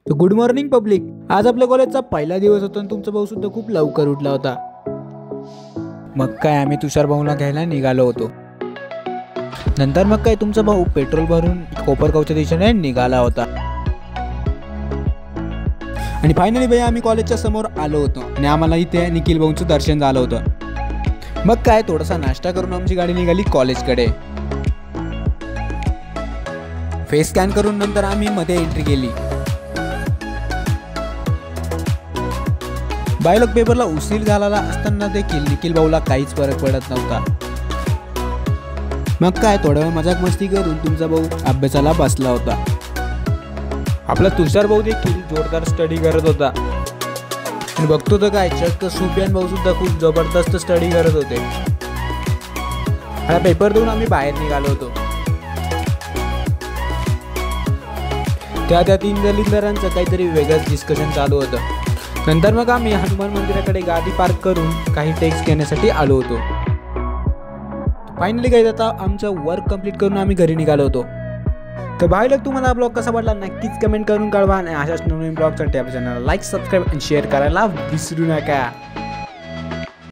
तर good morning public. आज आपल्या कॉलेजचा पहिला दिवस होता आणि तुमचा भाऊ सुद्धा खूप लवकर उठला होता. मग काय आम्ही तुषार भाऊला घ्यायला निघालो होतो. नंतर मग काय तुमचा भाऊ पेट्रोल भरून कोपरगावच्या दिशेने निघाला होता. आणि फायनली भैया आम्ही कॉलेजच्या समोर आलो होतो आणि आम्हाला इथे निखिल भाऊंचं दर्शन झालं होतं. मग काय थोडासा नाश्ता करून आमची गाडी निघाली कॉलेजकडे. फेस स्कॅन करून नंतर आम्ही मध्ये एंट्री केली. बायोलॉग पेपरला उशीर झालेला असताना देखील निखिल भाऊला काहीच फरक पडत नव्हता. मग काय थोडा वेळ मजाक मस्ती करून तुमचा भाऊ अभ्यासाला बसला होता. आपला तुषार भाऊ देखील जोरदार स्टडी करत होता. आणि बघतो तर काय चक्क सुफियान भाऊ सुद्धा खूप जबरदस्त स्टडी करत होते. हा पेपर देऊन आम्ही बाहेर निघालो होतो. त्या तीन दलिंदरांचं काहीतरी वेगळंच डिस्कशन चालू होतं. नंतर मग आम्ही हनुमान मंदिराकडे गाडी पार्क करून काही टेक्स्ट घेण्यासाठी आलो होतो. फायनली काही आता आमचं वर्क कंप्लीट करून आम्ही घरी निघालो होतो. तर भाई तुम्हाला ब्लॉग कसा वाटला नक्कीच कमेंट करून कळवा आणि अशाच नवीन ब्लॉगसाठी आपल्या चॅनलला लाईक सबस्क्राईब आणि शेअर करायला विसरू नका.